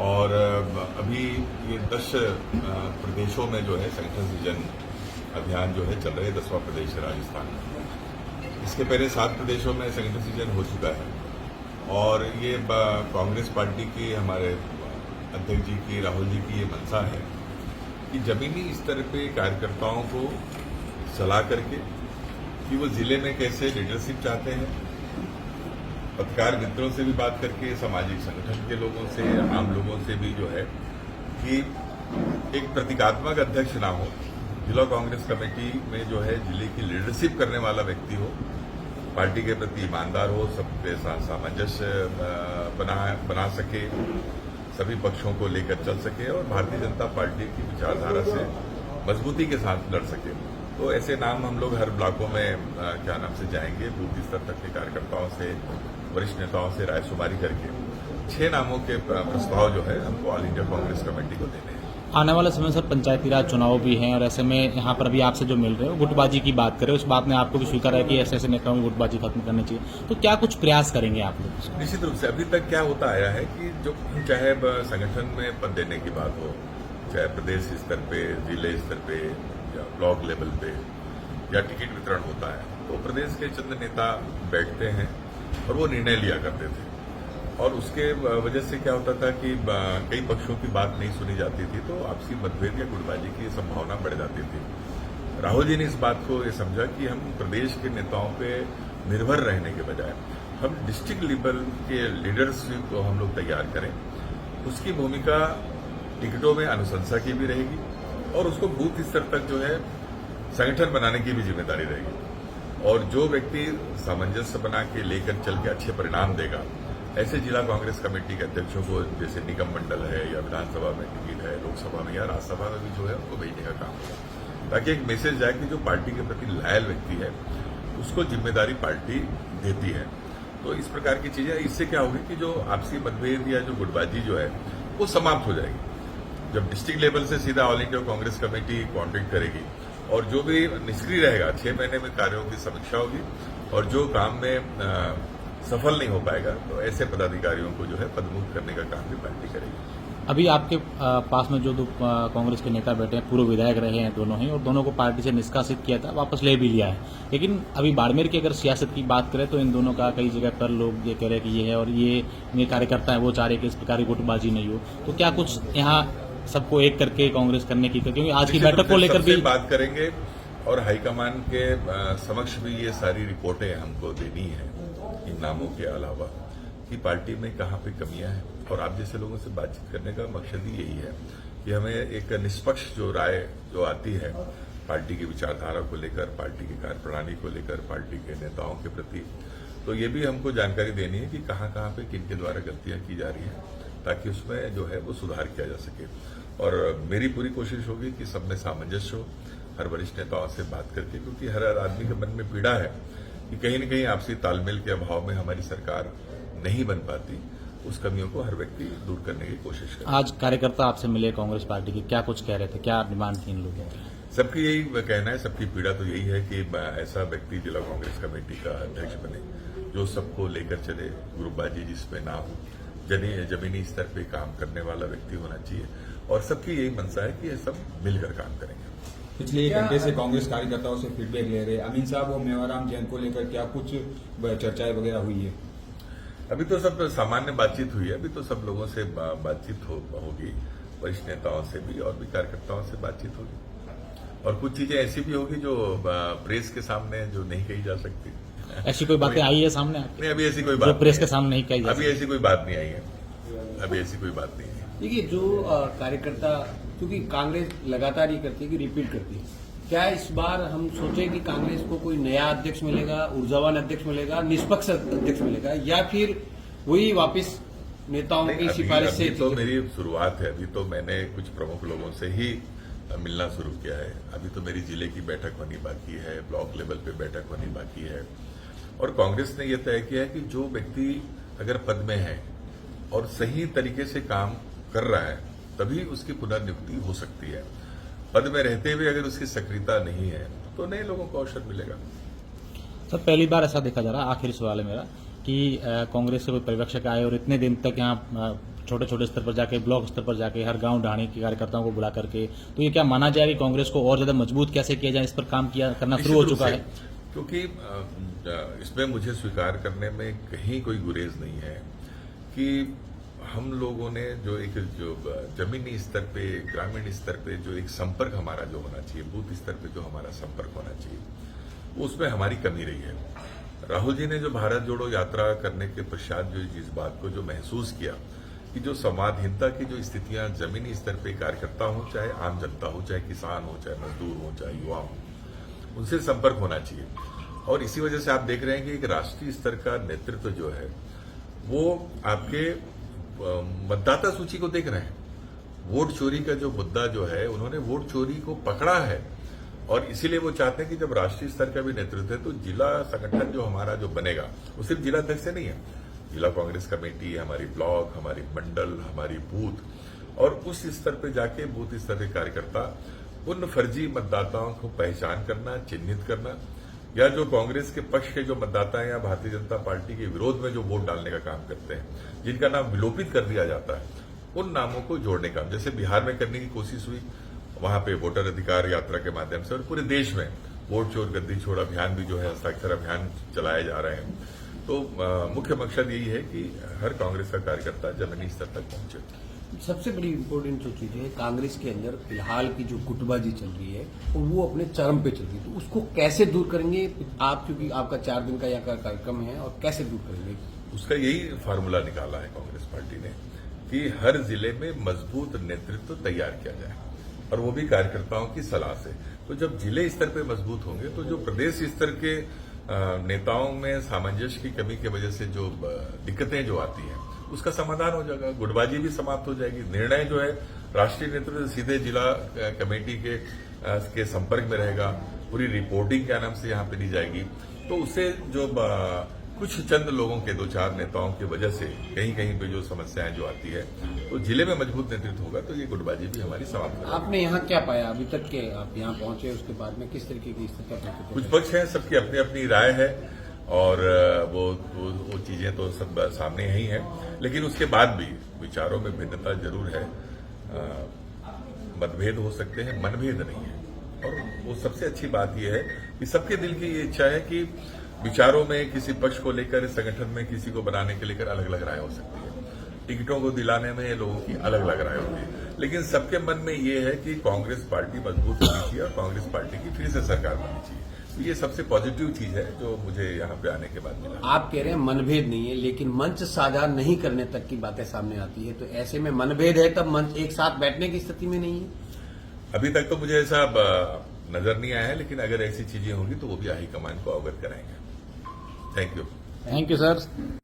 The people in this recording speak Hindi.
और अभी ये 10 प्रदेशों में जो है संगठन सृजन अभियान जो है चल रहा है। 10वां प्रदेश है राजस्थान में। इसके पहले 7 प्रदेशों में संगठन सृजन हो चुका है और ये कांग्रेस पार्टी की, हमारे अध्यक्ष जी की, राहुल जी की ये मंशा है कि जमीनी स्तर पे कार्यकर्ताओं को सलाह करके कि वो जिले में कैसे लीडरशिप चाहते हैं, पत्रकार मित्रों से भी बात करके, सामाजिक संगठन के लोगों से, आम लोगों से भी जो है कि एक प्रतीकात्मक अध्यक्ष ना हो, जिला कांग्रेस कमेटी में जो है जिले की लीडरशिप करने वाला व्यक्ति हो, पार्टी के प्रति ईमानदार हो, सबके साथ सामंजस्य बना सके, सभी पक्षों को लेकर चल सके और भारतीय जनता पार्टी की विचारधारा से मजबूती के साथ लड़ सके। तो ऐसे नाम हम लोग हर ब्लॉकों में क्या नाम से जाएंगे, बूथ स्तर तक के कार्यकर्ताओं से, वरिष्ठ नेताओं से रायशुमारी करके 6 नामों के प्रस्ताव जो है हमको ऑल इंडिया कांग्रेस कमेटी को देने हैं। आने वाले समय सर पंचायती राज चुनाव भी हैं और ऐसे में यहाँ पर अभी आपसे जो मिल रहे हो गुटबाजी की बात करें, उस बात ने आपको भी स्वीकार है कि ऐसे ऐसे नेताओं में गुटबाजी खत्म करनी चाहिए, तो क्या कुछ प्रयास करेंगे आप लोग? निश्चित रूप से अभी तक क्या होता आया है कि जो चाहे संगठन में पद देने की बात हो, चाहे प्रदेश स्तर पे, जिले स्तर पे या ब्लॉक लेवल पे या टिकट वितरण होता है, तो प्रदेश के चंद नेता बैठते हैं और वो निर्णय लिया करते थे और उसके वजह से क्या होता था कि कई पक्षों की बात नहीं सुनी जाती थी, तो आपसी मतभेद या गुटबाजी की संभावना बढ़ जाती थी। राहुल जी ने इस बात को ये समझा कि हम प्रदेश के नेताओं पे निर्भर रहने के बजाय हम डिस्ट्रिक्ट लेवल के लीडर्स को हम लोग तैयार करें। उसकी भूमिका टिकटों में अनुशंसा की भी रहेगी और उसको बूथ स्तर तक जो है संगठन बनाने की भी जिम्मेदारी रहेगी और जो व्यक्ति सामंजस्य बना के लेकर चल के अच्छे परिणाम देगा, ऐसे जिला कांग्रेस कमेटी के अध्यक्षों को, जैसे निगम मंडल है या विधानसभा में टिकट है, लोकसभा में या राज्यसभा में भी जो है उनको भेजने का काम होगा, ताकि एक मैसेज जाए कि जो पार्टी के प्रति लॉयल व्यक्ति है उसको जिम्मेदारी पार्टी देती है। तो इस प्रकार की चीजें, इससे क्या होगी कि जो आपसी मतभेद या जो गुटबाजी जो है वो समाप्त हो जाएगी। जब डिस्ट्रिक्ट लेवल से सीधा all India Congress committee contact करेगी और जो भी निष्क्रिय रहेगा 6 महीने में कार्यों की समीक्षा होगी और जो काम में सफल नहीं हो पाएगा तो ऐसे पदाधिकारियों को जो है पदमुक्त करने का काम भी पार्टी करेगी। अभी आपके पास में जो दो कांग्रेस के नेता बैठे हैं, पूर्व विधायक रहे हैं दोनों ही, और दोनों को पार्टी से निष्कासित किया था, वापस ले भी लिया है, लेकिन अभी बाड़मेर की अगर सियासत की बात करें तो इन दोनों का कई जगह पर लोग ये कह रहे हैं कि ये है और ये कार्यकर्ता है, वो चाह रहे कि इस प्रकार की गुटबाजी नहीं हो, तो क्या कुछ यहाँ सबको एक करके कांग्रेस करने की, क्योंकि आज की बैठक को लेकर भी बात करेंगे और हाईकमान के समक्ष भी ये सारी रिपोर्टें हमको देनी है इन नामों के अलावा कि पार्टी में कहाँ पे कमियां हैं, और आप जैसे लोगों से बातचीत करने का मकसद ही यही है कि हमें एक निष्पक्ष जो राय जो आती है पार्टी की विचारधारा को लेकर, पार्टी की कार्यप्रणाली को लेकर, पार्टी के नेताओं के प्रति, तो ये भी हमको जानकारी देनी है कि कहाँ कहाँ पे किनके द्वारा गलतियां की जा रही हैं, ताकि उसमें जो है वो सुधार किया जा सके। और मेरी पूरी कोशिश होगी कि सब में सामंजस्य हो, हर वरिष्ठ नेताओं से बात करके, क्योंकि हर आदमी के मन में पीड़ा है कि कहीं न कहीं आपसी तालमेल के अभाव में हमारी सरकार नहीं बन पाती। उस कमियों को हर व्यक्ति दूर करने की कोशिश करे। आज कार्यकर्ता आपसे मिले कांग्रेस पार्टी के, क्या कुछ कह रहे थे, क्या डिमांड थी इन लोगों की? सबकी यही कहना है, सबकी पीड़ा तो यही है कि ऐसा व्यक्ति जिला कांग्रेस कमेटी का अध्यक्ष बने जो सबको लेकर चले, ग्रुपबाजी जिसमें ना हो, जमीनी स्तर पे काम करने वाला व्यक्ति होना चाहिए और सबकी यही मंशा है कि ये सब मिलकर काम करेंगे। पिछले 1 घंटे से कांग्रेस कार्यकर्ताओं से फीडबैक ले रहे अमीन साहब और मेवाराम जैन को लेकर क्या कुछ चर्चाएं वगैरह हुई है? अभी तो सब सामान्य बातचीत हुई है, अभी तो सब लोगों से बातचीत होगी, वरिष्ठ नेताओं से भी और भी कार्यकर्ताओं से बातचीत होगी और कुछ चीजें ऐसी भी होगी जो प्रेस के सामने जो नहीं कही जा सकती। ऐसी कोई बातें आई है सामने? नहीं, अभी ऐसी कोई बात जो प्रेस के सामने नहीं कही जा अभी ऐसी कोई बात नहीं आई है, अभी ऐसी कोई बात नहीं है। देखिए, जो कार्यकर्ता, क्योंकि कांग्रेस लगातार ये करती है कि रिपीट करती है, क्या इस बार हम सोचें कि कांग्रेस को कोई नया अध्यक्ष मिलेगा, ऊर्जावान अध्यक्ष मिलेगा, निष्पक्ष अध्यक्ष मिलेगा, या फिर वही वापस नेताओं की सिफारिश से? तो मेरी शुरुआत है, अभी तो मैंने कुछ प्रमुख लोगों से ही मिलना शुरू किया है। अभी तो मेरी जिले की बैठक होनी बाकी है, ब्लॉक लेवल पे बैठक होनी बाकी है और कांग्रेस ने यह तय किया है कि जो व्यक्ति अगर पद में है और सही तरीके से काम कर रहा है तभी उसकी पुनर्नियुक्ति हो सकती है। पद में रहते हुए अगर उसकी सक्रियता नहीं है तो नए लोगों को अवसर मिलेगा। सर, पहली बार ऐसा देखा जा रहा है, आखिरी सवाल है मेरा, कि कांग्रेस से कोई पर्यवेक्षक आए और इतने दिन तक यहाँ छोटे छोटे स्तर पर जाके, ब्लॉक स्तर पर जाके, हर गांव ढाणी के कार्यकर्ताओं को बुला करके, तो ये क्या माना जाए कि कांग्रेस को और ज्यादा मजबूत कैसे किया जाए, इस पर काम करना शुरू हो निश्चित चुका रूप है? से, क्योंकि इसमें मुझे स्वीकार करने में कहीं कोई गुरेज नहीं है कि हम लोगों ने जो जमीनी स्तर पे, ग्रामीण स्तर पे जो एक संपर्क हमारा जो होना चाहिए, बूथ स्तर पे जो हमारा संपर्क होना चाहिए, उसमें हमारी कमी रही है। राहुल जी ने जो भारत जोड़ो यात्रा करने के पश्चात जो इस बात को जो महसूस किया कि जो संवादहीनता की जो स्थितियां जमीनी स्तर पे कार्यकर्ता हो, चाहे आम जनता हो, चाहे किसान हो, चाहे मजदूर हो, चाहे युवा हो, उनसे संपर्क होना चाहिए। और इसी वजह से आप देख रहे हैं कि एक राष्ट्रीय स्तर का नेतृत्व जो है वो आपके मतदाता सूची को देख रहे हैं। वोट चोरी का जो मुद्दा जो है, उन्होंने वोट चोरी को पकड़ा है और इसीलिए वो चाहते हैं कि जब राष्ट्रीय स्तर का भी नेतृत्व है तो जिला संगठन जो हमारा जो बनेगा वो सिर्फ जिला अध्यक्ष से नहीं है, जिला कांग्रेस कमेटी, हमारी ब्लॉक, हमारी मंडल, हमारी बूथ, और उस स्तर पे जाके बूथ स्तर के कार्यकर्ता उन फर्जी मतदाताओं को पहचान करना, चिन्हित करना, या जो कांग्रेस के पक्ष के जो मतदाता हैं या भारतीय जनता पार्टी के विरोध में जो वोट डालने का काम करते हैं, जिनका नाम विलोपित कर दिया जाता है, उन नामों को जोड़ने का, जैसे बिहार में करने की कोशिश हुई, वहां पे वोटर अधिकार यात्रा के माध्यम से, और पूरे देश में वोट चोर गद्दी छोड़ अभियान भी जो है, हस्ताक्षर अभियान चलाए जा रहे हैं। तो मुख्य मकसद यही है कि हर कांग्रेस का कार्यकर्ता जमीनी स्तर तक पहुंचे। सबसे बड़ी इम्पोर्टेंट जो चीज है, कांग्रेस के अंदर फिलहाल की जो गुटबाजी चल रही है वो अपने चरम पे चल रही है, तो उसको कैसे दूर करेंगे आप, क्योंकि आपका 4 दिन का यहाँ का कार्यक्रम है, और कैसे दूर करेंगे? उसका यही फार्मूला निकाला है कांग्रेस पार्टी ने कि हर जिले में मजबूत नेतृत्व तैयार किया जाए, और वो भी कार्यकर्ताओं की सलाह से। तो जब जिले स्तर पे मजबूत होंगे तो जो प्रदेश स्तर के नेताओं में सामंजस्य की कमी की वजह से जो दिक्कतें जो आती हैं उसका समाधान हो जाएगा, गुटबाजी भी समाप्त हो जाएगी। निर्णय जो है राष्ट्रीय नेतृत्व सीधे जिला कमेटी के संपर्क में रहेगा, पूरी रिपोर्टिंग क्या नाम से यहां पे दी जाएगी। तो उससे जो कुछ चंद लोगों के 2-4 नेताओं की वजह से कहीं कहीं पे जो समस्याएं जो आती है, तो जिले में मजबूत नेतृत्व होगा तो ये गुटबाजी भी हमारी समाप्त हो। आपने यहाँ क्या पाया अभी तक के, आप यहाँ पहुंचे उसके बाद में किस तरीके की स्थिति? कुछ पक्ष हैं, सबकी अपनी अपनी राय है, और वो चीजें तो सब सामने ही हैं, लेकिन उसके बाद भी विचारों में भिन्नता जरूर है, मतभेद हो सकते हैं, मनभेद नहीं है। और वो सबसे अच्छी बात यह है कि सबके दिल की ये इच्छा है कि विचारों में किसी पक्ष को लेकर, संगठन में किसी को बनाने के लेकर अलग अलग राय हो सकती है, टिकटों को दिलाने में लोगों की अलग अलग राय होती है, लेकिन सबके मन में ये है कि कांग्रेस पार्टी मजबूत होनी चाहिए और कांग्रेस पार्टी की फिर से सरकार बननी चाहिए। तो ये सबसे पॉजिटिव चीज है जो मुझे यहाँ पे आने के बाद मिला। आप कह रहे हैं मनभेद नहीं है, लेकिन मंच साझा नहीं करने तक की बातें सामने आती है, तो ऐसे में मनभेद है तब मंच एक साथ बैठने की स्थिति में नहीं है? अभी तक तो मुझे ऐसा नजर नहीं आया है, लेकिन अगर ऐसी चीजें होंगी तो वो भी हाईकमान को अवगत कराएंगे। Thank you. Thank you sir.